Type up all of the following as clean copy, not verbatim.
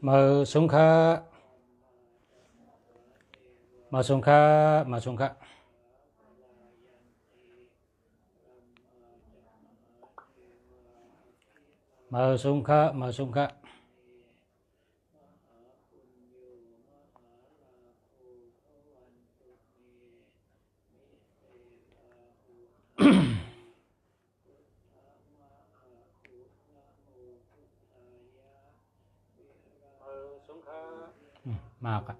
Mờ xuống khá, mờ xuống khá, mờ xuống khá. Mờ xuống khá, mờ xuống khá. Mà cả.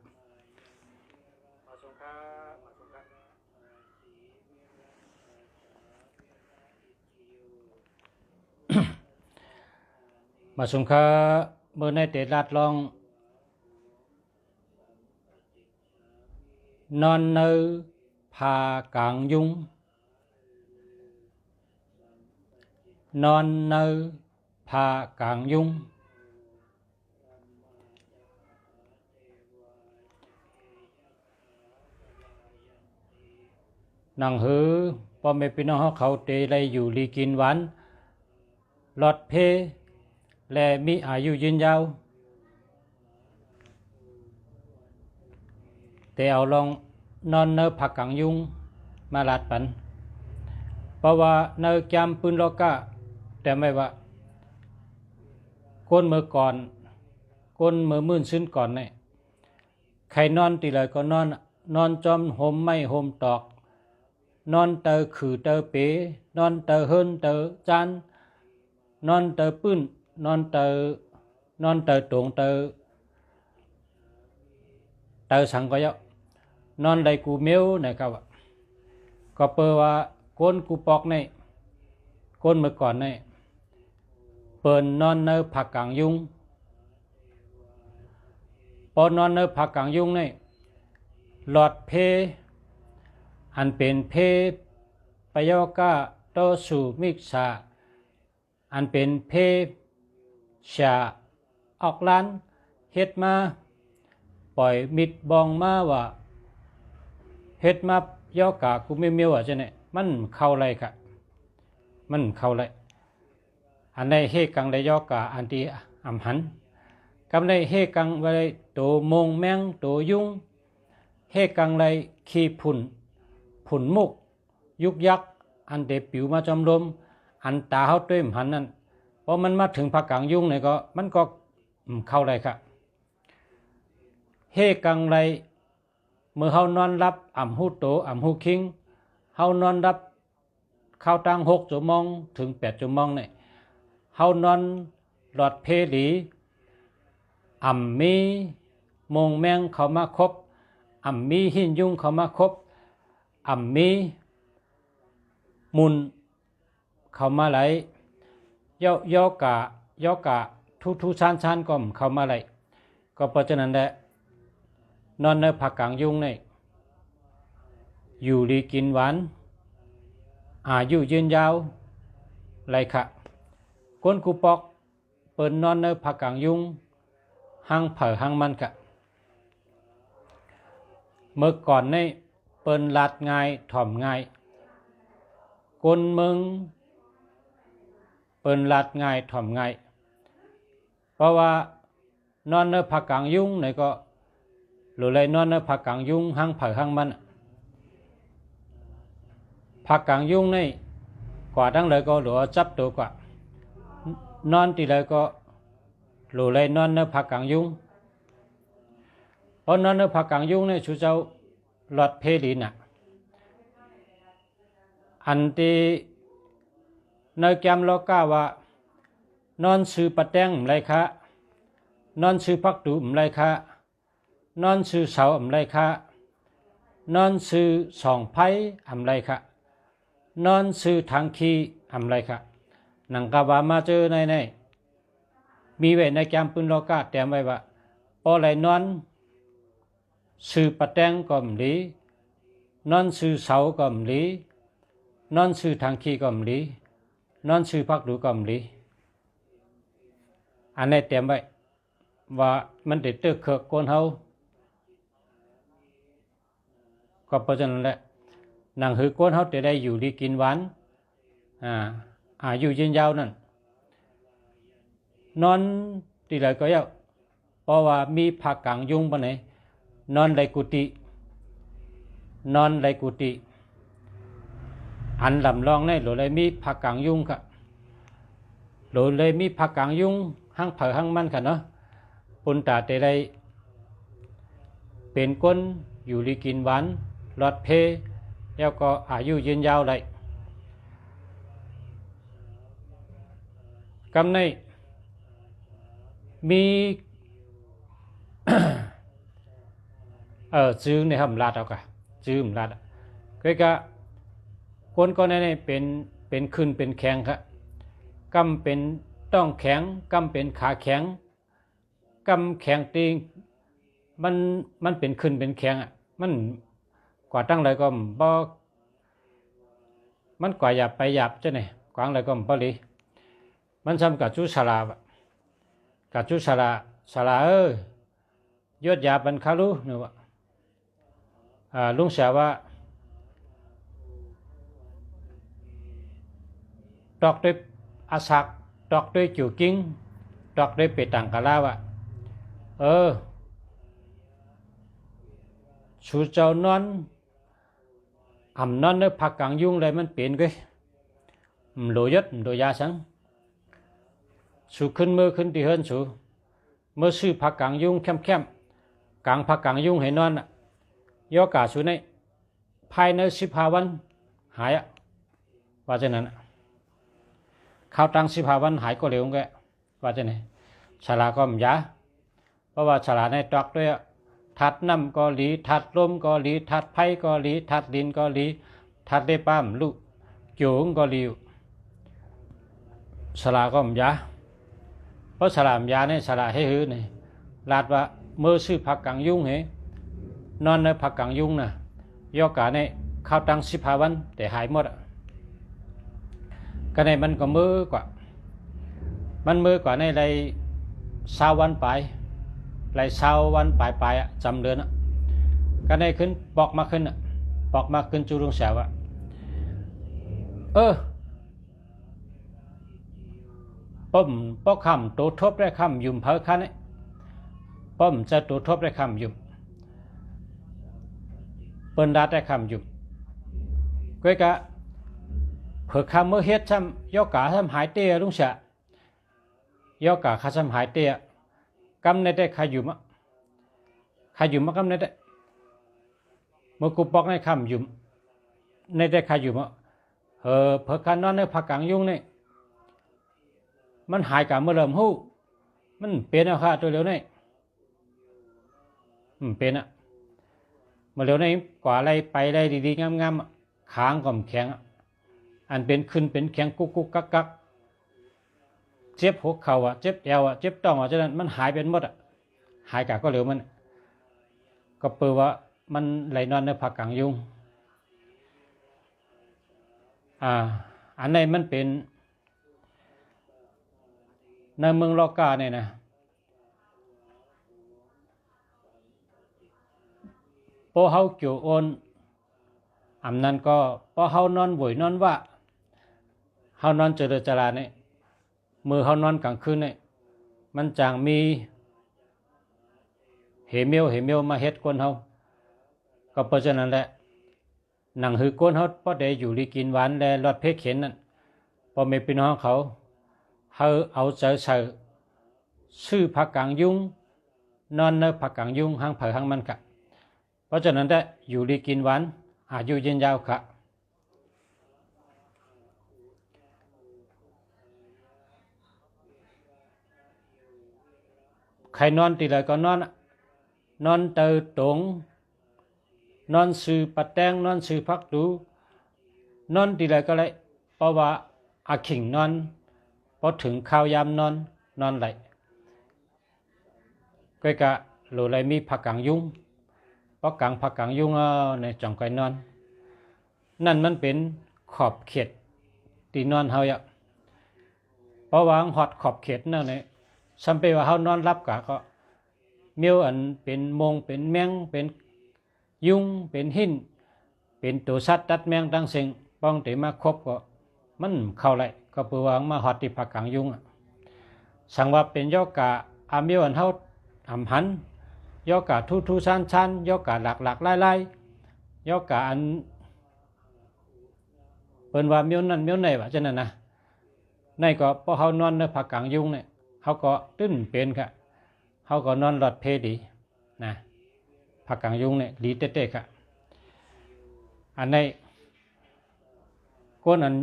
Mà xuống khá bữa nay để lát long non nơ phà cảng dung non nơ phà cảng dungนังหือพ่อแม่พี่น้องเขาเตไลอยู่ลีกินหวานหลอดเพและมีอายุยืนยาวแต่เอาลองนอนเนอผักกังยุงมาลาดปันเพราะว่าเนอจำปืนโลกะแต่ไม่ว่าก้นมือก่อนก้นมือมื่นซึ้นก่อนเนี่ยใครนอนตีเลยก็นอนจอมห่มไม่ห่มตอกนอนเตอขือเตอเป๋นอนเตอเฮินเตอจานนอนเตอปื้นนอนเตอตงเตอสังก็เยอะนอนได้กูเมียวนะครับก็เปล่าว่าก้นกูปอกเนี่ยก้นเมื่อก่อนเนี่ยเปิดนอนเนอผักกางยุงพอนอนเนอผักกางยุงเนี่ยหลอดเพอันเป็นเพปยกะโตสุมิกษาอันเป็นเพชาออกล้านเฮ็ดมาปล่อยมิดบองมาว่าเฮ็ดมายอกะกูไม่เมียวอ่ะใช่ไหมมันเข้าไรค่ะมันเข้าไรอันใดเฮกังได้ยอกะอันที่อำหันกำไรเฮกังไว้ตัวมงแมงตัวยุงเฮกังไรขี้ผุ่นมุกยุกยักอันเดปิวมาจอมลมอันตาเขาด้วยหันนั่นพอมันมาถึงผักกางยุงเนี่ยก็มันก็เข้าไรค่ะเฮกังไรเมื่อเขานอนรับอ่ำหูโตอ่ำหูคิงเขานอนรับเข้าตั้ง6 ชั่วโมงถึง8 ชั่วโมงเนี่ยเขานอนหลอดเพลีอ่ำมีมงแมงเขามาครบอ่ำมีหินยุงเขามาครบอ่ำมีมุนเข้ามาไหลยอกะทุชานก็เข้ามาไหลก็เพราะฉะนั้นแหละนอนในผักกางยุงเนี่ยอยู่ดีกินหวานอายุยืนยาวไรค่ะก้นกูปอกเปิดนอนในผักกางยุงหังเผอหังมันค่ะเมื่อก่อนเนี่ยเปิดลาดง่ายถ่อมง่ายก้นมึงเปิดลาดง่ายถ่อมง่ายเพราะว่านอนในผักกางยุงเนี่ยก็หรือเลยนอนในผักกางยุงหังเผอหังมันผักกางยุงนี่กว่าทั้งเลยก็หลัวจับตัวกว่านอนตีเลยก็หรือเลยนอนในผักกางยุงเพราะนอนในผักกางยุงนี่ชูเจ้าหลอดเพลีน่ะอันที่ในแกมโลกาว่านอนซื้อปะแตงไรคะนอนซื้อพักดูไรคะนอนซื้อเสาไรคะนอนซื้อสองไผ่ไรคะนอนซื้อทางขี้ไรคะนังกาวามาเจอในมีไว้ในแกมปืนโลกาแต่ไว้ว่าพอไรนอนซื้อปะแตงก็มลีนอนซื้อเสาก็มลีนอนซื้อทางขี้ก็มลีนอนซื้อพักดูก็มลีอันนี้เตรียมไว้ว่ามันติดเตือกเขกโกนเฮาก็เพราะฉะนั้นแหละหนังหือโกนเฮาจะได้อยู่ดีกินหวานอายุยืนยาวนั่นนอนตีเลยก็ยา เพราะว่ามีผักกางยุงปะไหนนอนในกุฏินอนในกุฏิอันลำลองในหรือเลยมีผักกางยุงค่ะหรือเลยมีผักกางยุงห้างเผอห้างมันค่ะเนาะปุนตาเตได้เป็นก้นอยู่ลีกินหวานหลอดเพแล้วก็อายุยืนยาวเลยกำในมี จื้อในหำลาดเอาค่ะจื้อหำลาดก็กะคนก็ในเป็นขึ้นเป็นแข็งครับกำเป็นต้องแข็งกำเป็นขาแข็งกำแข็งตีมันเป็นขึ้นเป็นแข็งอ่ะมันกว่าตั้งเลยก็บ่มันกว่าหยาบไปหยาบจ้ะเนี่ยกวางเลยก็บ่ลีมันซ้ำกับจุสลากับจุสลายศยาบันคารุเนี่ยว่าลุงเสียว่าดอกด้วยอาศักดอกด้วยจิ๋วกิ้งดอกด้วยเปตังกะลาวะชูเจ้านอนนอนในผักกางยุงเลยมันเปลี่ยนกันโหลยศโหลยาสังสูขึ้นมือขึ้นที่เฮิรนสูเมื่อซื้อผักกางยุงเข้มกางผักกางยุงให้นอนยอกาสูในภายใน15 วันหายว่าจะนั้นข้าวตัง15 วันหายก็เร็วแกว่าจะไหนฉลาก็มยาเพราะว่าฉลาในตอกด้วยทัดน้ำก็หลีทัดลมก็หลีทัดไผ่ก็หลีทัดดินก็หลีทัดได้ป้ามลูกโจงก็หลีฉลาก็มยาเพราะฉลามยาในฉลาให้หื้อนี่ลาดว่าเมื่อซื้อผักกางยุงเหนอนในผักกางยุงน่ะยอกาในข้าวตัง15 วันแต่หายหมดก็ในมันก็มือกว่ามันมือกว่าในไร20 วันไปไร20 วันไปจำเดือนก็ในขึ้นบอกมาขึ้นจูรุงเสียวป้อมป้อคำตัวทบได้คำยุ่มเพอคันนี่ป้อมจะตัวทบได้คำยุ่มเปิ้นรัดได้คำยุ่มก็กะเผื่อคำเมื่อเฮ็ดซ้ำยอกาซ้ำหายเตี้ยลุงเสียยอกาข้าซ้ำหายเตี้ยกำในได้ขยุ่มกำในได้เมื่อกูบอกในคำยุ่มในได้ขยุ่มเผื่อคันนอนในผักกางยุงนี่มันหายกับเมื่อเริ่มหู้มันเป็นเอาค่ะตัวเร็วนี่เป็นเมื่อเร็วนี่กว่าอะไรไปอะไรดีๆงามๆขางก่อมแข็งอันเป็นขึ้นเป็นแข็งกุกกักเจ็บหัวเข่าเจ็บเอวเจ็บต้องฉะนั้นมันหายเป็นหมดหายกับก็เร็วมันก็เปิดว่ามันไหลนอนในผักกางยุงอันไหนมันเป็นในเมืองลอกาเนี่ยนะพอเฮาเกี่ยวโอนนั้นก็พอเฮานอนบ่อยนอนว่าเฮานอนเจริญจราเนี่ยมือเฮานอนกลางคืนเนี่ยมันจางมีเหมียวมาเฮ็ดก้นเฮาก็เพราะฉะนั้นแหละหนังหือก้นเฮาพอได้อยู่ลีกินหวานและรอดเพกเข็นนั่นพอไม่พี่น้องเขาเอาใจใส่ซื้อผักกางยุงนอนในผักกางยุงห้างเผอห้างมันกะเพราะฉะนั้นได้อยู่ดีกินหวานอายุยืนยาวค่ะใครนอนตีเลยก็นอนเตอตงนอนซื้อปัดแตงนอนซื้อพักดูนอนตีเลยก็เลยเพราะว่าอาขิงนอนพอถึงข้าวยามนอนไหลก็กะโหลเลยมีผักกางยุงเพราะผักกางยุงในจังไก่นอนนั่นมันเป็นขอบเขตตีนอนเฮาเพราะว่าหอดขอบเขตนั่นเนี่ยสัมเปว่าเฮานอนรับกะก็เมียวอันเป็นมงเป็นแมงเป็นยุงเป็นหินเป็นตัวสัตว์ตัดแมงตั้งเสียงป้องเตมาครบก็มันเข้าไหลก็เปว่ามาหอดที่ผักกางยุงสังว่าเป็นยอกะอาเมียวอันเฮา อำหันยอกกะทุชันยอกกะหลักไล่ยอกกะอันเปิ้นว่ามิ้วนั่นมิ้วไหนวะจังนั้นนะในก็พอเฮานอนในผักกลางยุงเนี่ยเฮาก็ตื้นเป็นค่ะเฮาก็นอนหลอดเพดีนะผักกลางยุงเนี่ยดีเต๊ะๆค่ะอันในก้นอัน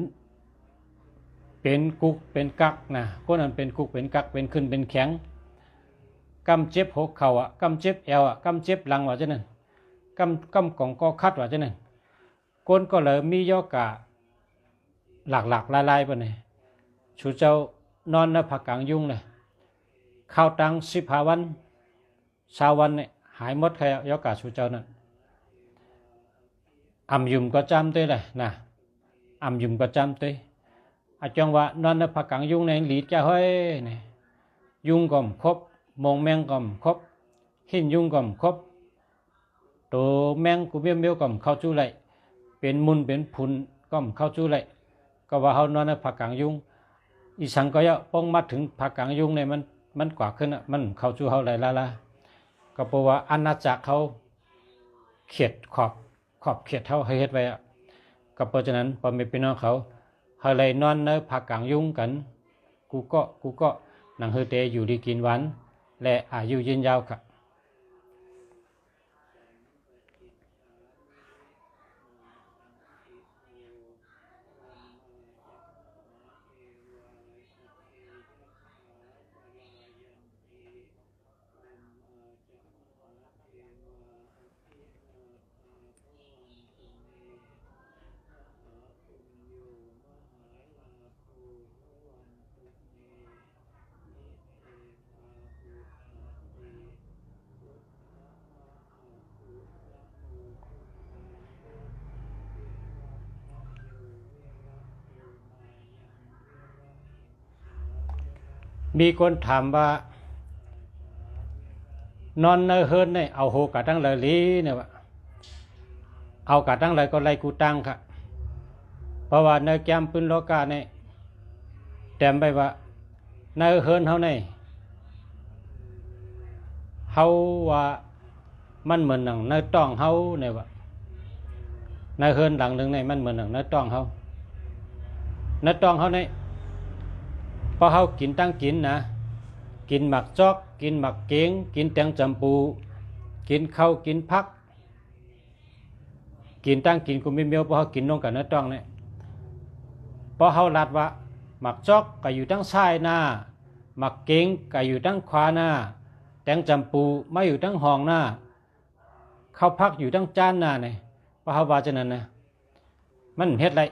เป็นกุกเป็นกักนะก้นอันเป็นกุกเป็นกักเป็นขึ้นเป็นแข็งกำเจ็บหัวเข่าอ่ะกำเจ็บเอวอ่ะกำเจ็บหลังว่าจังนั้นกำกล่องก็คัดว่าจังนั้นก้นก็เลยมียอกะหลักลายๆไปเนี่ยชูเจ้านอนในผักกลางยุงเลยเข้าตัง15 วัน20 วันเนี่ยหายหมดแค่ยอกะชูเจ้านั่นอำยุมก็จำด้วยเลยนะอำยุมก็จำด้วยอาจารย์ว่านอนในผักกลางยุงในหลีจะเฮ้ยเนี่ยยุงก็มครบมงแมงก็มครบหินยุงก็มครบตัวแมงกูเบี้ยวก็มเข้าจู้ไหลเป็นมุนเป็นผุนก็มเข้าจู้ไหลก็ว่าเขานอนในผักกลางยุงอีสังก็ยะป้องมาถึงผักกลางยุงเนี่ยมันกว่าขึ้นอ่ะมันเข้าจู้เขาไหลละก็เพราะว่าอาณาจักรเขาเขียดขอบเขียดเท่าให้เฮ็ดไว้อ่ะก็เพราะฉะนั้นพอมีพี่น้องเขาเลยนอนในผักกลางยุงกันกูก็หนังเฮเตอยู่ดีกินหวานและอายุยืนยาวค่ะมีคนถามว่านอนในเฮิรนเนี่ยเอาโหกะตั้งเลยลีเนี่ยวะเอากะตั้งเลยก็ไล่กูตั้งค่ะเพราะว่าในแกมปืนโลกาเนี่ยแต้มไปว่าในเฮิรนเขาเนี่ยเขาว่ามันเหมือนหนังในต้องเขาเนี่ยวะในเฮิรนหลังหนึ่งเนี่ยมันเหมือนหนังในต้องเขาเนี่ยพอเขากินตั้งกินนะกินหมักจอกกินหมักเก้งกินแตงจำปูกินข้าวกินพักกินตั้งกินกูมีเมียวพอเขากินน้องกันนะต้องเนี่ยพอเขาลัดว่าหมักจอกก็อยู่ตั้งซ้ายหน้าหมักเก้งก็อยู่ตั้งขวาหน้าแตงจำปูไม่อยู่ตั้งห้องหน้าข้าวพักอยู่ตั้งจานหน้าเนี่ยพอเขาว่าจะนั้นนะมันเฮ็ดไร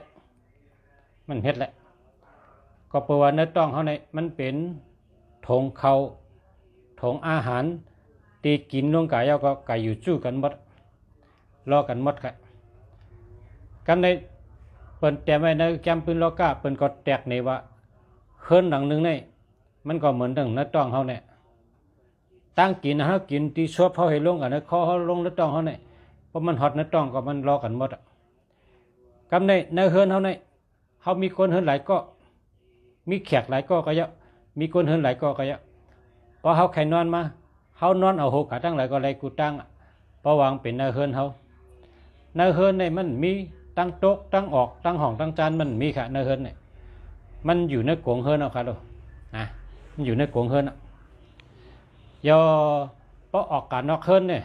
ก็เพราะว่าเนื้อต้องเขาเนี่ยมันเป็นถงเขาถงอาหารตีกินลงกายก็ไก่อยู่จู้กันหมดรอกันหมดค่ะกันในเปิ่นแต่ไว้ในแคมปืนโลกาเปิ่นก็แตกในว่าเฮิรนหลังหนึ่งเนี่ยมันก็เหมือนดังเนื้อต้องเขาเนี่ยตั้งกินนะฮะกินตีชวบเขาให้ลงกันนะเขาลงเนื้อต้องเขาเนี่ยเพราะมันฮอตเนื้อต้องก็มันรอกันหมดกันในเฮิรนเขาเนี่ยเขามีคนเฮิรนหลายก็มีแขกหลายก็เยอะมีคนเฮิรนหลายก็เยอะพอเขาใครนอนมาเขานอนเอาโหกะตั้งหลายก็ไรกูตั้งพอวางเป็นในเฮิรนเขาในเฮิรนเนี่ยมันมีตั้งโต๊ะตั้งออกตั้งห้องตั้งจานมันมีค่ะในเฮิรนเนี่ยมันอยู่ในกรงเฮิรนเอาค่ะดูนะมันอยู่ในกรงเฮิรนยอพอออกการนอกเฮิรนเนี่ย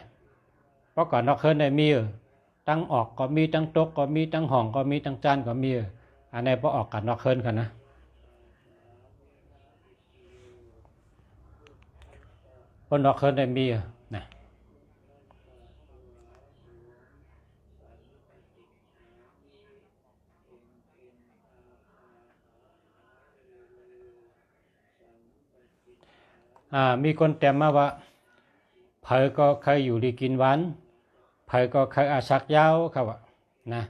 พอการนอกเฮิรนเนี่ยมีตั้งออกก็มีตั้งโต๊ะก็มีตั้งห้องก็มีตั้งจานก็มีอันนี้พอออกการนอกเฮิรนกันนะคนนอกเฮิรนได้มีนะมีคนแต้มมาว่าเผยก็เคยอยู่ดีกินหวานเผยก็เคยอาศักยาวครับว่านะ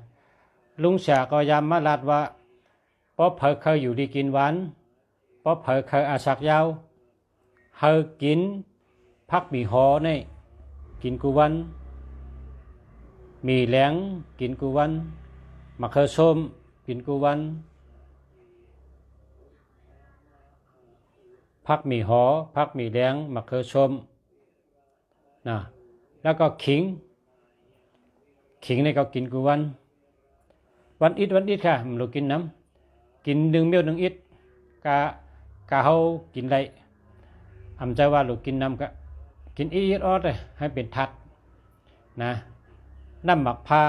ลุงเสียก็ย้ำมาลาดว่าเพราะเผยเคยอยู่ดีกินหวานเพราะเผยเคยอาศักยาวเฮากินพักมีหอเนี่ยกินกูวันมีแหลงกินกูวันมะเขือส้มกินกูวันพักมีหอพักมีแหลงมะเขือส้ม นะแล้วก็ขิงนี่ก็กินกูวันอิดค่ะมันรู้กินน้ำกิน1 เมียว1 อิดกะเฮากินไรอำใจว่ารู้กินน้ำก็กินอีดออดเลยให้เป็นทัดนะน้ำหมักพา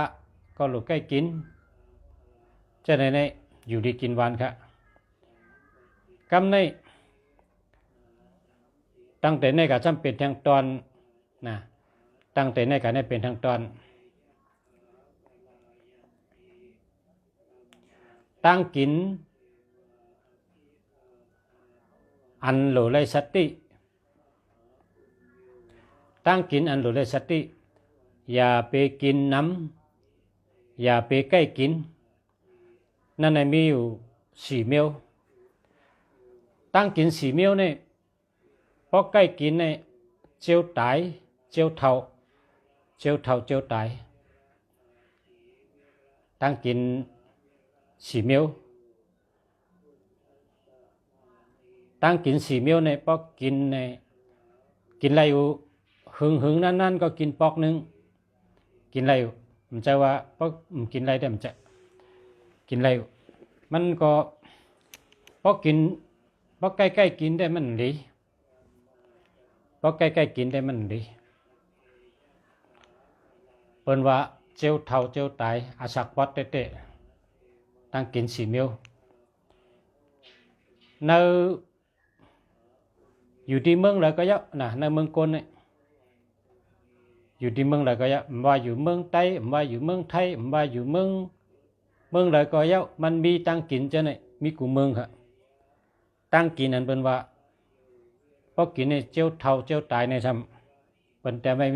ก็รู้ใกล้กินจะในอยู่ดีกินวันค่ะกำในตั้งแต่ในก็จำเป็นทางตอนนะตั้งแต่ในก็ได้เป็นทางตอนตั้งกินอันโหลไรสติตั้งกินอันโหลไรสติอย่าไปกินน้ำอย่าไปใกล้กินนั่นมีอยู่4 เมียวตั้งกิน4 เมียวนี่พอใกล้กินนี่เจียวตายเจียวเท่าเจียวตายตั้งกิน4 เมียวตั้งกิน4 เมียวนี่พอกินนี่กินอะไรอยู่หึงนั่นก็กินปอกนึงกินอะไรอยู่มันจะว่าพอกินอะไรได้มันจะกินอะไรอยู่มันก็พอใกล้กินได้มันดีพอใกล้กินได้มันดีเปิ้นว่าเจียวเท่าเจียวตายอาศักวัดเตะตั้งกิน4 เมียวในอยู่ที่เมืองเลยก็เยอะนะในเมืองกนเนี่ยอยู่ที่เมืองเลยก็เยอะว่าอยู่เมืองใต้ว่าอยู่เมืองไทยว่าอยู่เมืองเลยก็เยอะมันมีตั้งกินจะเนี่ยมีกูเมืองค่ะตั้งกินนั่นเป็นว่าพอกินเนี่ยเจียวเท่าเจียวตายเนี่ยทำเป็นแต่ไม่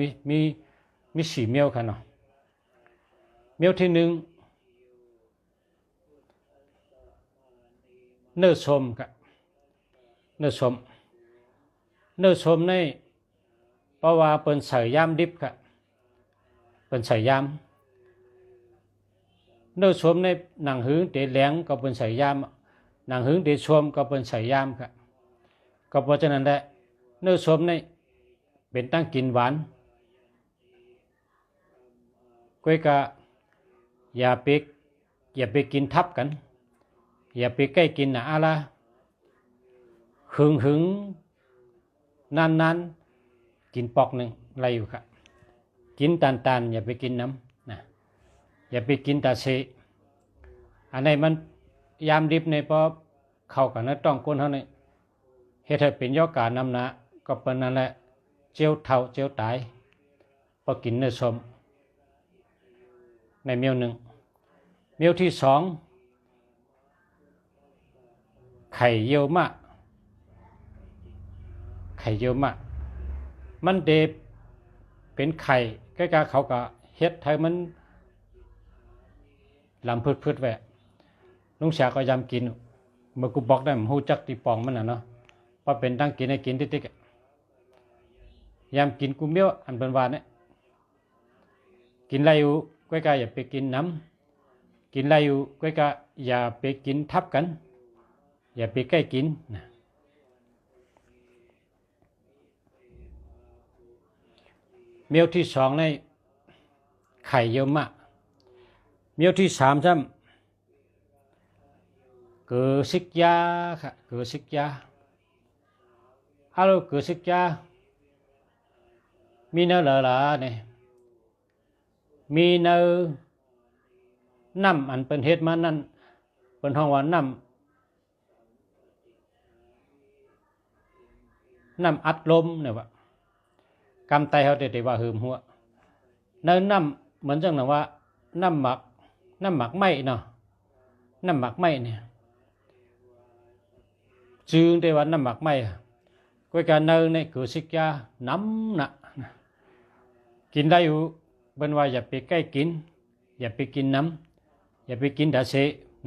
มี4 เมียวค่ะเนาะเมียวที่1เนื้อส้มค่ะเนื้อส้มนี่เพราะว่าเป็นใส่ยามดิบค่ะเป็นใส่ยามเนื้อส้มในหนังหื้อเตะแหลงก็เป็นใส่ยามหนังหื้อเตะส้มก็เป็นใส่ยามค่ะก็เพราะฉะนั้นแหละเนื้อส้มนี่เป็นตั้งกินหวานก้อยกะอย่าไปกินทับกันอย่าไปใกล้กินนะอะไรหึงนานกินปอกนึงอะไรอยู่ครับกินตานอย่าไปกินน้ำนะอย่าไปกินตาเสอันไหนมันยามดิบในพอเข้ากันนะต้องก้นเท่านี้เฮ็ดให้เป็นยอการน้ำหนาก็เป็นนั่นแหละเจียวเท่าเจียวตายพอกินเนื้อส้มในเมียว1เมียวที่2ไข่เยี่ยวมะมันเดบเป็นไข่ใกล้ๆเขาก็เฮ็ดให้มันลำพืดแหวะลุงชาก็ยำกินเมื่อกูบอกได้มันหูจักตีปองมันน่ะเนาะพอเป็นตั้งกินให้กินติ๊กๆยำกินกูเมียวอันเป็นวานเนี่ยกินอะไรอยู่ใกล้ๆอย่าไปกินน้ำกินอะไรอยู่ใกล้ๆอย่าไปกินทับกันอย่าไปใกล้กินนะเมียวที่2ในไข่เยอะมากเมียวที่3ซ้ำเกลือซิกยาค่ะเกลือซิกยาฮัลโหลเกลือซิกยามีเนื้อหลาเนี่ยมีเนื้อน้ำอันเป็นเฮ็ดมานั่นเป็นห้องว่าน้ำอัดลมเนี่ยว่ากำไตเขาเด็ดว่าหืมหัวเนื้อน้ำเหมือนจังหนังว่าน้ำหมักไหมเนาะน้ำหมักไหมเนี่ยจืงได้ว่าน้ำหมักไหมก็การเนื้อเนี่ยคือสิกยาน้ำหนักกินได้อยู่เป็นว่าอย่าไปใกล้กินอย่าไปกินน้ำอย่าไปกินดาเซ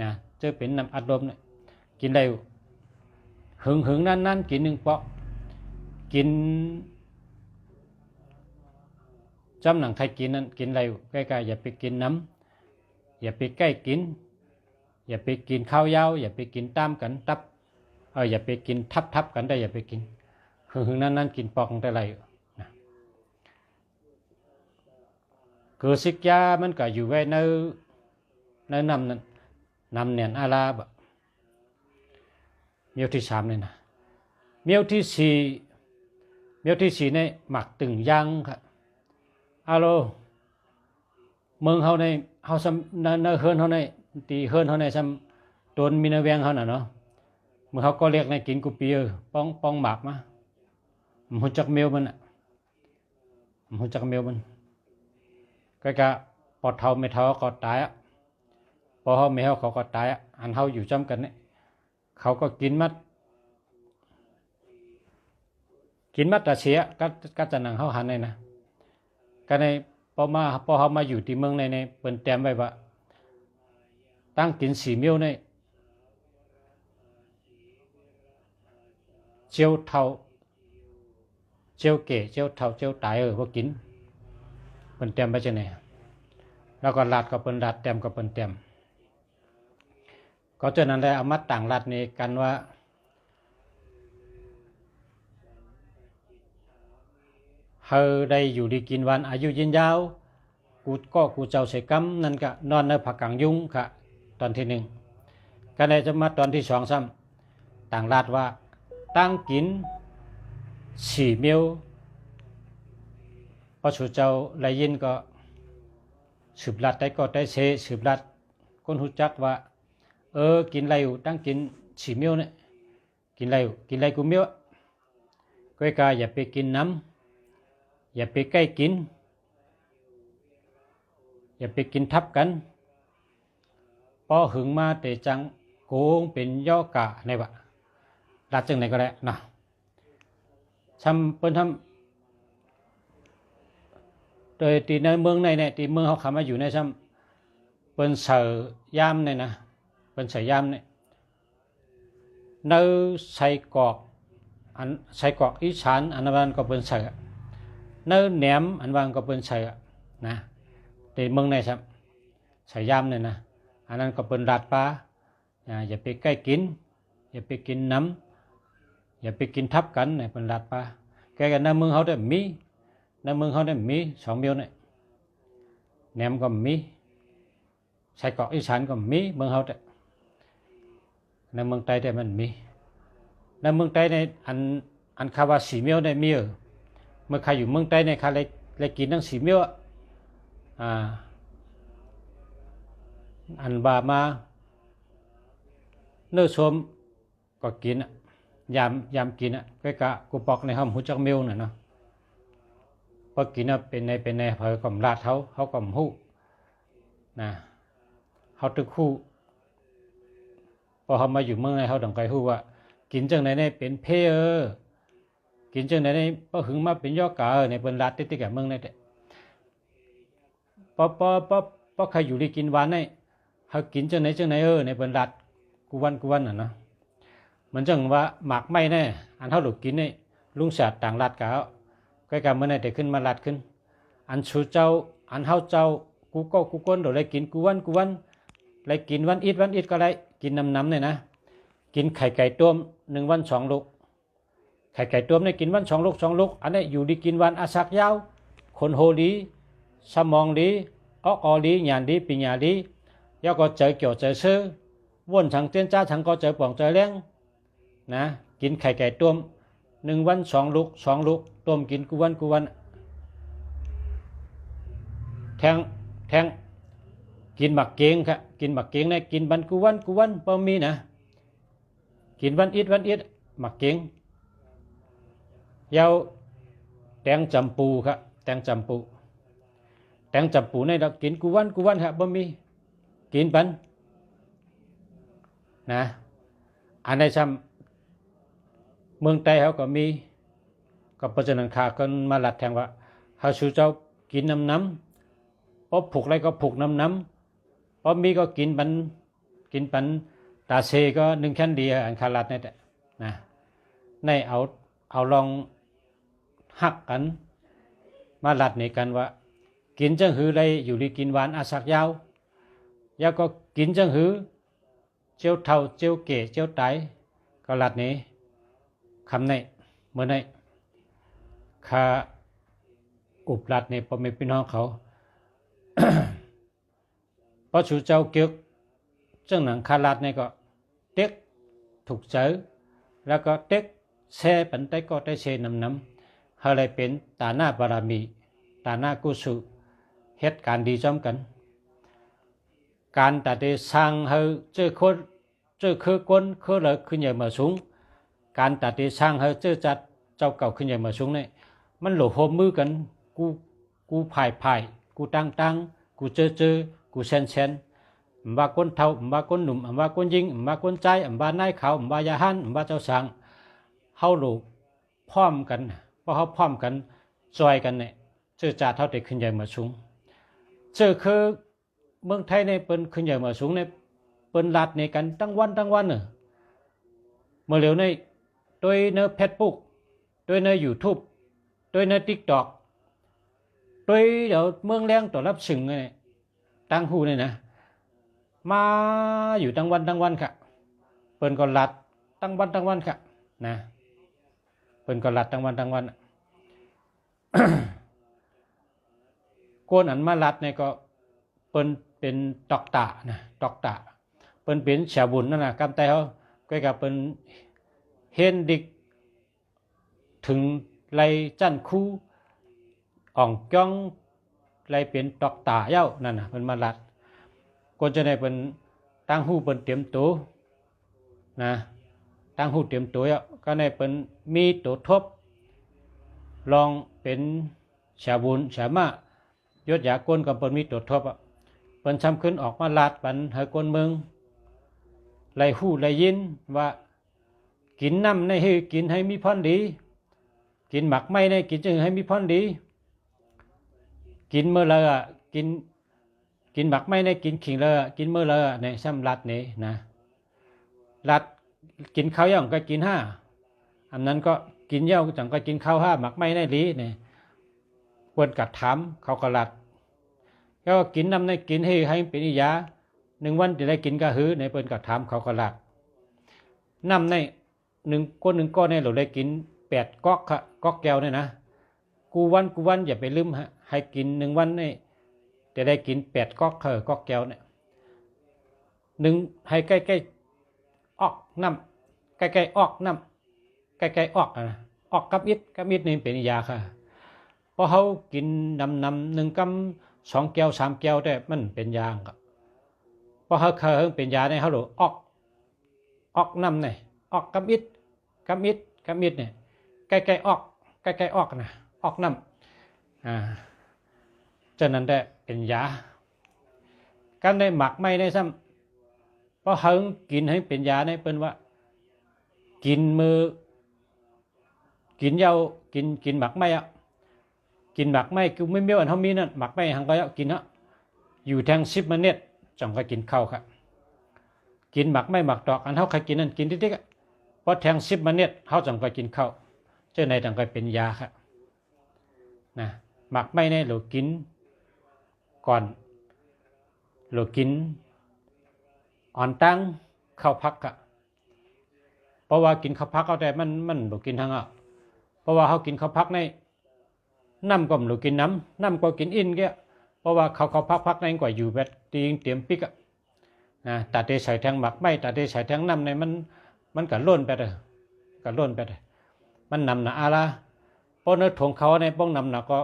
นะจะเป็นน้ำอัดลมเนี่ยกินได้อยู่หึงนั่นกิน1 ปอกกินจำหนังไทยกินนั้นกินอะไรอยู่ใกล้ๆอย่าไปกินน้ำอย่าไปใกล้กินอย่าไปกินข้าวยาวอย่าไปกินตามกันอย่าไปกินทับกันได้อย่าไปกินหึงนั่นกินปอกได้อะไรอยู่นะ คือสิกยามันก็อยู่ไว้ในนำนั้นนำเนียนอาลาบเมียวที่สามเลยนะเมียวที่สี่ในหมักตึงยังครับอาโลเมืองเขาในเขาซ้ำในเฮือนเขาในตีเฮือนเขาในซ้ำตนมีในแวงเขาน่ะเนาะเมื่อเขาก็เรียกในกินกุปีป้องหมากมาหุ่นจักเมียวมันอ่ะหุ่นจักเมียวมันก็กะปอดเท่าไม่เท่าก็ตายอ่ะพอเขาไม่เขาก็ตายอ่ะอันเขาอยู่จำกันเนี่ยเขาก็กินมัดแต่เสียก็จะนั่งเขาหันเลยนะก็ในพอเขามาอยู่ที่เมืองในเปิ่นแต้มไว้ว่าตั้งกินสีเมียวในเจียวเท่าเจียวเก๋เจียวเท่าเจียวตายพวกกินเปิ่นแต้มไปจะไหนแล้วก็ลาดก็เปิ่นลาดแต้มก็เปิ่นแต้มก็เจานั้นได้เอามาต่างรัฐนี้กันว่าเฮาได้อยู่ดีกินวันอายุยืนยาวกูเจ้าใส่กำนั่นก็นอนในผักกังยุงค่ะตอนที่หนึ่งก็ได้จะมาตอนที่สองซ้ำต่างรัฐว่าตั้งกินสี่เมียวพอสุเจ้าได้ยินก็สืบรัดได้ก็ได้เสสืบรัดคนหูจักว่ากินอะไรอยู่ตั้งกินสี่เมียวเนี่ยกินอะไรกูเมียวก็กาอย่าไปกินน้ำอย่าไปใกล้กินอย่าไปกินทับกันพอหึงมาแต่จังโกงเป็นย่อกะในวะรัดจังไหนก็ได้นะทำเปิ้นทำโดยตีในเมืองในตีเมืองเขาขามาอยู่ในซ้ำเปิ้นเสือยามในนะเปิ้นเสือยามในในใส่กอกใส่กอกอีสานอันนั้นก็เปิ้นเสือในแหนมอันวางก็เปิ้นเสือนะตีเมืองในซ้ำเสือยามในนะอันนั้นก็เปิ้นรัดปลาอย่าไปใกล้กินอย่าไปกินน้ำอย่าไปกินทับกันเนี่ยเปิ้นรัดปลาแกกันในเมืองเขาได้มีในเมืองเขาได้มีสองเมียวเนี่ยแหนมก็มีใส่กอกอีสานก็มีเมืองเขาแต่ในเมืองใต้แต่มันมีในเมืองใต้ในอันคาว่าสีเมียวได้มีเมื่อใครอยู่เมืองใต้ในใครเลยกินทั้งสีเมียวอันบามาเนื้อชมก็กินยามกินก็กะกูปอกในห้องหูจักเมียวน่ะเนาะพอกินเป็นในเผยกับลาดเขากับหูนะเขาตึกคู่พอเขามาอยู่เมืองในเขาต้องไปหูว่ากินจังไหนเป็นเพกินจังไหนพอหึงมาเป็นย่อกะในเป็นลาดติดกับเมืองในแต่พอใครอยู่ดีกินหวานในเขากินจังไหนในเป็นลาดกูวันน่ะเนาะมันจังว่าหมากไม่แน่อันเขาหลุดกินในลุงแสดต่างลาดกะใกล้กันเมื่อไหร่แต่ขึ้นมาลัดขึ้นอันชูเจ้าอันเฮาเจ้ากูก้นโดดเลยกินกูวันเลยกินวันอิดก็ได้กินน้ำเนี่ยนะกินไข่ไก่ต้ม1 วัน 2 ลูกไข่ไก่ต้มเนี่ยกินวัน2 ลูกอันนี้อยู่ดีกินวันอาสักยาวคนโหดีสมองดีอดีหยานดีปีญาดียาก็เจอเกี่ยวเจอซื้อวนทางเตี้ยนจ้าทางก็เจอป่องเจอแรงนะกินไข่ไก่ต้ม1 วัน 2 ลูกต้มกินกูวันแทงกินหมักเกงครับกินหมักเกงเนี่ยกินบันกูวันพอมีนะกินวันอิดหมักเกงยาวแตงจำปูครับแตงจำปูในเรากินกูวันครับพอมีกินปันนะอันในซ้ำเมืองใต้เขาก็มีก็เพราะฉะนั้นข้าก็มาหลัดแทงว่าเขาชูเจ้ากินน้ำพอผูกอะไรก็ผูกน้ำพอมีก็กินปันตาเซก็1 แค่นดีอันคาลัดนี่แหละนะในเอาลองหักกันมาหลัดในกันว่ากินจังหืออะไรอยู่ดีกินหวานอาสักยาวก็กินจังหือเจียวเท่าเจียวเก๋เจียวไตก็หลัดนี้คำในเมื่อในข้าอุบลัดในพ่อแม่พี่น้องเขา เพราะchủเจ้าเกียกจังหนังคาลาดเนี่ยก็เต็กถูกเจอแล้วก็เต็กแช่ปันไตก็ได้เชน้ำอะไรเป็นตาหน้าบารมีตาหน้ากุศลเหตุการณ์ดีจอมกันการตัดสร้างให้เจอคนเจอคือคนคือเลยขึ้นใหญ่มาสูงการตัดสร้างให้เจอจัดเจ้าเก่าขึ้นใหญ่มาสูงเนี่ยมันหลบโฮมมือกันกูผ่ายกูตั้งกูเจอกูเซนว่าคนเฒ่าว่าคนหนุ่มว่าคนยิงว่าคนใจว่านายเขาว่ายาหันว่าเจ้าสังเฮาหลูพร้อมกันเพราะเฮาพร้อมกันจอยกันเนี่ยเจอจ่าเท่าแต่ขึ้นใหญ่มาสูงเจอคือเมืองไทยในเปิ้นขึ้นใหญ่มาสูงในเปิ้นลัดในกันตั้งวันเน่ะเมื่อเร็วในโดยในเฟซบุ๊กโดยใน YouTube โดยใน TikTok โดยเดี๋ยวเมืองแรงต่อรับสึงเนี่ยตั้งหูเนี่ยนะมาอยู่ตั้งวันค่ะเปิ้นก็ลัดตั้งวันค่ะนะเปิ้นก็ลัดตั้งวันโกนอันมาลัดเนี่ยก็เปิ้นเป็นตอกตานะตอกตาเปิ้นเป็นชาวบุญนั่นน่ะกำแต่เขาก็กับเปิ้นเห็นดิกถึงไลจันคูอ่องจ้องไลเป็นตอกตาเย้านั่นน่ะเปิ้นมาลัดคนจะได้เปิ้นตั้งหูเปิ้นเตรียมตัวนะตั้งหูเตรียมตัวก็ได้เปิ้นมีตัวทบลองเป็นชาวบุญชาวมายศยากลกับเปิ้นมีตัวทบเปิ้นช้ำขึ้นออกมาลาดปันให้คนเมืองไล่หู้ไล่ยินว่ากินน้ำในให้กินให้มีพรดีกินหมักไม้ในกินจึงให้มีพรดีกินเมื่อไรกินหมักไม้ในกินขิงเลยกินเมื่อไรในซ้ำลัดนี้นะลัดกินข้าวย่องก็กินห้าอันนั้นก็กินเย่าจังก็กินข้าวห้าหมักไม้ในลีเนี่ยควรกัดถามเขาก็ลัดก็กินน้ำในกินให้เป็นยา1 วันจะได้กินก็หือในเปิ้นกัดถามเขาก็ลัดน้ำใน1 ก้อนเนี่ยเราได้กิน8 ก๊อกค่ะก๊อกแก้วเนี่ยนะกูวันอย่าไปลืมฮะให้กิน1 วันเนี่ยจะได้กิน8 ก๊อกก๊อกแก้วเนี่ยให้ใกล้ออกน้ำใกล้ออกน้ำใกล้ออกนะออกกับอิดนี่เป็นยาค่ะเพราะเขากินนำ1 กำ 2 แก้ว 3 แก้วแต่มันเป็นยาครับเพราะเขาเป็นยาในเขาหลออกน้ำเนี่ยออกกับอิดเนี่ยใกล้ออกนะออกน้ำฉะนั้นได้เป็นยาการได้หมักไม่ได้ซ้ำเพราะเขากินให้เป็นยาในเปิ้นว่ากินมือกินเหย้ากินหมักไม่กินหมักไม่คือไม่เมี่ยวอันเขามีนั่นหมักไม่หังก็กินอยู่แทง10 นาทีจังก็กินข้าวครับกินหมักไม่หมักตอกอันเขาใครกินนั่นกินติ๊กๆพอแทง10 นาทีเขาจังก็กินข้าวเจ้าในจังก็เป็นยาครับนะหมักไม่เนี่ยเรากินก่อนเรากินอ่อนตั้งข้าวพักเพราะว่ากินข้าวพักเอาแต่มันเรากินทั้งเพราะว่าเขากินข้าวพักในน้ำก็เรากินน้ำก็กินอินแกเพราะว่าเขาพักในกว่าอยู่แบบตีงเตรียมปิกนะตัดได้ใส่แทงหมักไม่ตัดได้ใส่แทงน้ำในมันก็ล้นไปเลยมันนำหนาอะไรเพราะเนื้อถงเขาในป้องนำหนาก็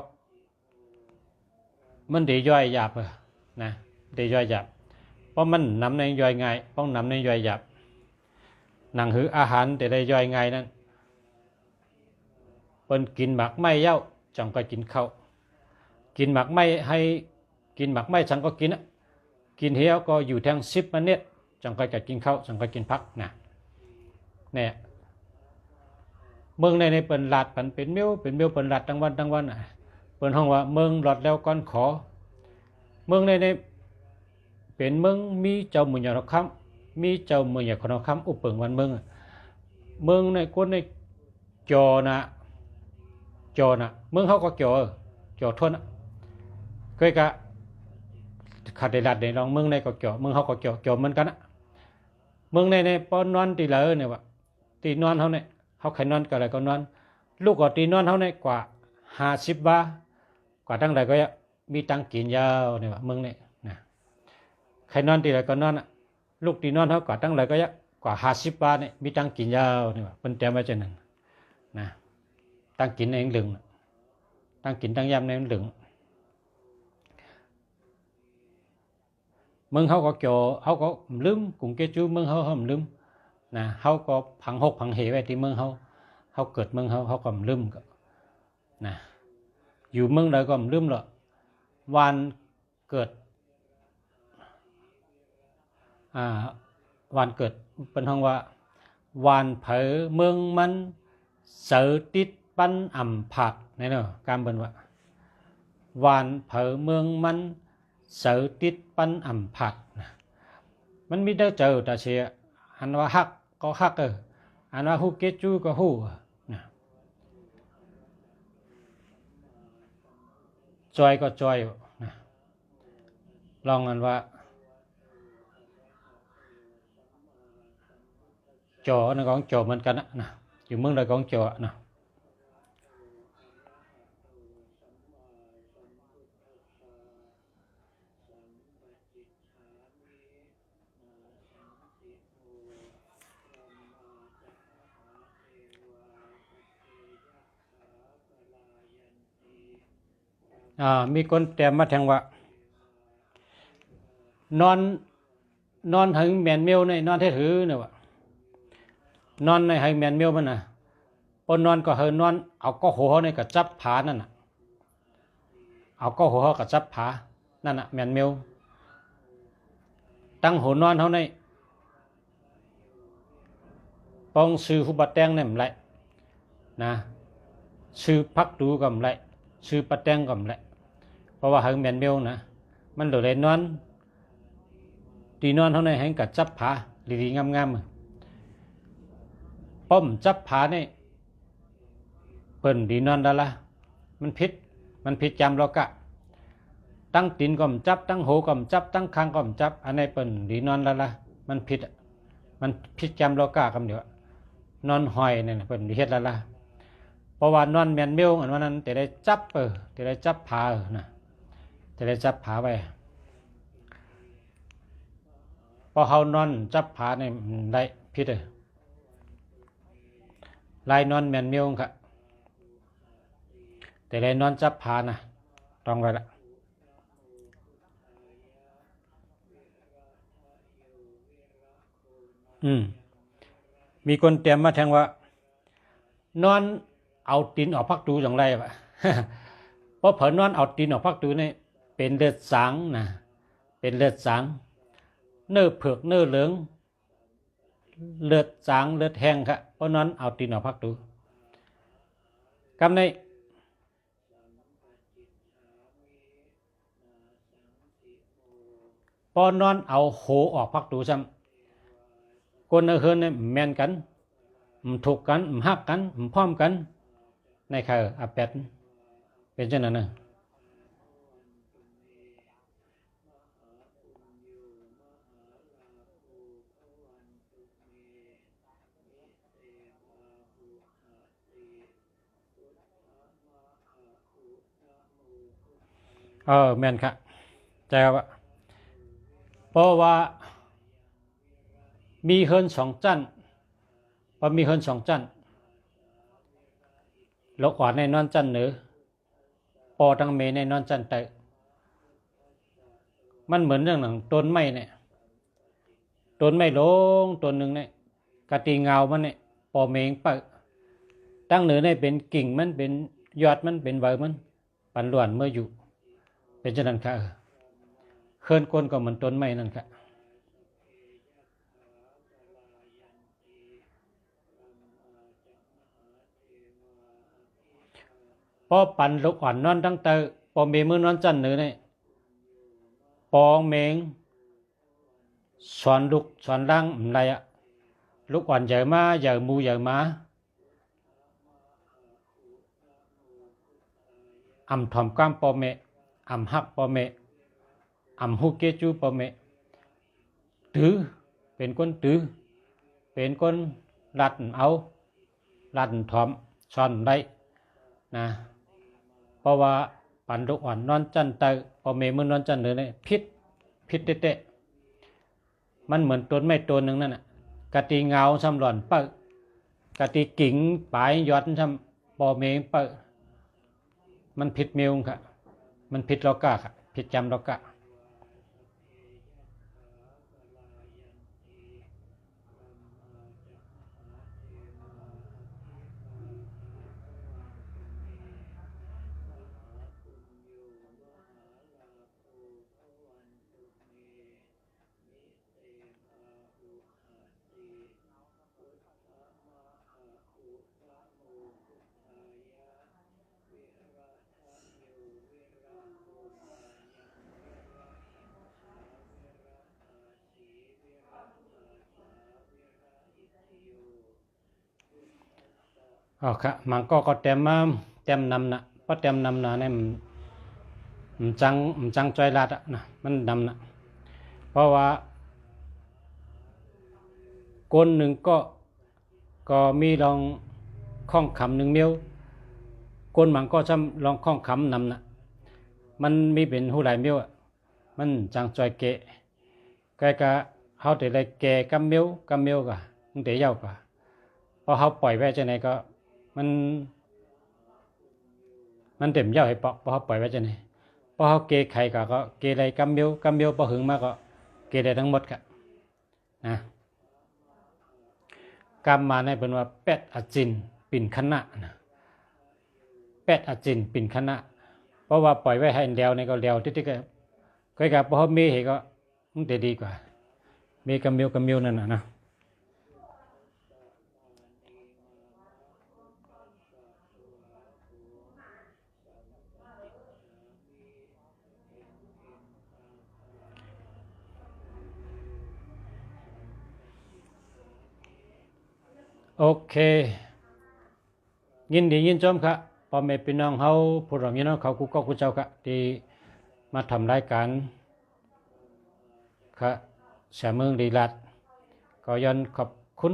มันได้ย่อยหยาบนะได้ย่อยหยาบเพราะมันนำในย่อยง่ายป้องนำในย่อยหยาบหนังหืออาหารแต่ได้ย่อยง่ายนั้นเปิ้นกินหมักไม่เย้าจังก็กินข้าวกินหมักไม่ให้กินหมักไม่จังก็กินเหี้ยวก็อยู่แทง10 นาทีจังก็จะกินข้าวจังก็กินพักนะเนี่ยเมืองในเปิ้นลาดปันเป็นเมียวเปิ้นลาดทั้งวันเปิ้นห้องว่าเมืองหลอดแล้วก่อนขอเมืองในเป็นเมืองมีเจ้าเมืองยาคำมีเจ้าเมืองยาคนคำอุปเปิงวันเมืองในคนในจอนะเมืองเขาก็จอทวนก็กะขัดได้ลัดในลองเมืองในก็เมืองเขาก็จอเหมือนกันเมืองในป้อนนอนตีเลยเนี่ยว่าตีนอนเขาเนี่ยเขาใครนอนก็อะไรก็นอนลูกก็ตีนอนเขาเนี่ยกว่า50 บาทกว่าตั้งแต่ก็ มีตังกินยาวเนี่ยว่ามึงเนี่ยนะใครนอนตีไรก็นอนอ่ะลูกตีนอนเขากว่าตั้งไรก็ยะกว่า50 บาทเนี่ยมีตังกินยาวเนี่ยว่าเป็นเตรียมไว้จังนั้นนะตังกินในหลึงตังกินตังยำในหลึงมึงเขาก็เกี่ยวเขาก็ลืมกุ้งเกจูมึงเขาลืมนะเขาก็พังหกพังเหไว้ที่มึงเขาเกิดมึงเขาก็ลืมนะอยู่มึงใดก็ลืมหรอกวันเกิดวันเกิดเป็นห้องว่าวันเผอเมืองมันเสือติดปั้นอ่ำผักนี่เนาะการเป็นว่าวันเผอเมืองมันเสือติดปั้นอ่ำผักมันมีได้เจอแต่เชียอันว่าฮักก็ฮักอันว่าฮู้เกจูก็ฮู้จอยก็จอยนะลองกันว่าจอนะของจอเหมือนกันนะอยู่เมืองใดของจอนะมีคนแต้มมาแทงว่านอนถึงแมนเมียวในนอนเทถือเนี่ยว่านอนในให้แมนเมียวมันน่ะปนนอนก็เฮนอนเอาก็หัวในกับจับผานั่นน่ะเอาก็หัวกับจับผานั่นน่ะแมนเมียวตั้งหัวนอนเท่าในปองซื้อหุบแตงเนี่ยมันไรนะซื้อพักดูก็มันไรซื้อปะแตงก็มันไรเพราะว่าเฮงแมนเมียวนะมันเหลือเลยนอนตีนอนเท่าในให้กับจับผาดีๆงามๆป้อมจับผาเนี่ยเปิ้นดีนอนดาละมันผิดจำเรากะตั้งตีนก็มจับตั้งหูก็มจับตั้งคางก็มจับอันนี้เปิ้นดีนอนดาละมันผิดจำเรากะคำเดียวนอนหอยเนี่ยเปิ้นดีเฮ็ดละละเพราะว่านอนแมนเมียวอันวันนั้นแต่ได้จับแต่ได้จับผานะแต่ได้จับผาไว้พอเขานอนจับผาเนี่ยได้ผิดลายนอนแมนเมียวค่ะแต่ได้นอนจับผานะต้องไว้ละมีคนเตรียมมาแทงว่านอนเอาตีนออกพักตูอย่างไรวะ เพราะเผลอนอนเอาตีนออกพักตูนี่เป็นเลือดสางนะเป็นเลือดสางเนื้อเผือกเนื้อเหลืองเลือดสางเลือดแห้งครับเพราะนั้นเอาตีนออกพักตูกำในพอนอนเอาโหออกพักตูซ้ำคนเฮือนเนี่ยแมนกันถูกกันฮักกันพร้อมกันในข่าวอาเป็ดเป็นเช่นนั้นนะแม่นค่ะแต่ว่าเพราะว่ามีเฮิน2 จันพอมีเฮิน2 จันลกอ่อนในนอนจันเหนือปอทังเมในนอนจันใต้มันเหมือนเรื่องหนังต้นไม้เนี่ยต้นไม้ลงต้นหนึ่งเนี่ยกะตีเงามันเนี่ยปอเมงปะตั้งเหนือเนี่ยเป็นกิ่งมันเป็นยอดมันเป็นใบมันปันล้วนเมื่ออยู่เป็นเช่นนั้นค่ะเฮินก้นก็เหมือนต้นไม้นั่นค่ะพอปั่นลูกอ่อนนอนตั้งแต่ปอเมมือนอนจันเหนือเนี่ยปองเมงสอนลูกสอนร่างอะไรอะลูกอ่อนใหญ่มาใหญ่มูใหญ่มาอ่ำถ่อมก้ามปอเมอ่ำฮักปอเมอ่ำฮุกเกจูปอเมตื้อเป็นคนตื้อเป็นคนรัดเอารัดถ่อมสอนได้นะเพราะว่า ปันดุอ่อนนอนจันเตอปอเมมือนอนจันเลยเนี่ยพิษเตะมันเหมือนต้นไม้ต้นหนึ่งนั่นน่ะกะตีเงาซ้ำหล่อนเปะกะตีกิ่งปลายยอดซ้ำปอเมเปะมันผิดมิวค่ะมันผิดโลกะค่ะผิดจำโลกะอ๋อค่ะมันก็เต็มมาเต็มนำนะเพราะเต็มนำนะเนี่ยมันจังใจรัดอะนะมันนำนะเพราะว่าคนหนึ่งก็มีลองข้องคำหนึ่งเมียวคนมันก็ซ้ำลองข้องคำนำนะมันมีเป็นหูหลายเมียวอะมันจังใจเกะก็เขาแต่ไรแกกำเมียวกะมันแต่ยาวกว่าพอเขาปล่อยไว้จะไหนก็มันเต็มยาวให้ปอกพอเขาปล่อยไว้จะไหนพอเขาเกะไข่ก็เกะไรกำเมียวพอหึงมาก็เกะได้ทั้งหมดกะนะกรรมมาในเป็นว่าเป็ดอจินปิ่นคณะนะเป็ดอจินปิ่นคณะเพราะว่าปล่อยไว้ให้เดียวในก็เดียวที่ก็กับพอมีเหก็มันจะดีกว่ามีกำเมียวนั่นนะโอเคยินดียินชมครับพ่อแม่พี่น้องเขาผู้รวมยินน้องเขากูก็กูเจ้าครับที่มาทำรายการครับเสียเมืองดีรัดก็ย้อนขอบคุณ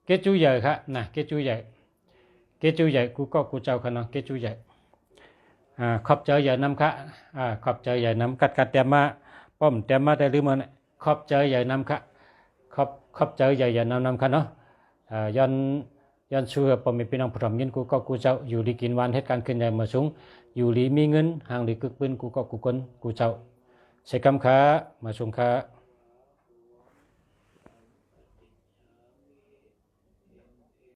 เกจูใหญ่ครับนะเกจูใหญ่กูก็กูเจ้าครับเนาะเกจูใหญ่ขอบใจใหญ่นำครับขอบใจใหญ่นำกัดเต็มมาป้อมเต็มมาแต่ลืมมันขอบใจใหญ่นำครับขอบใจใหญ่นำครับเนาะย้อนช่วยป้อมมีพี่น้องผู้รวมยินกูก็กูเจ้าอยู่ดีกินวันเหตุการณ์ขึ้นใหญ่มาสูงอยู่ดีมีเงินห่างดีกึกปืนกูก็กูคนกูเจ้าใช้คำค้ามาชงค้า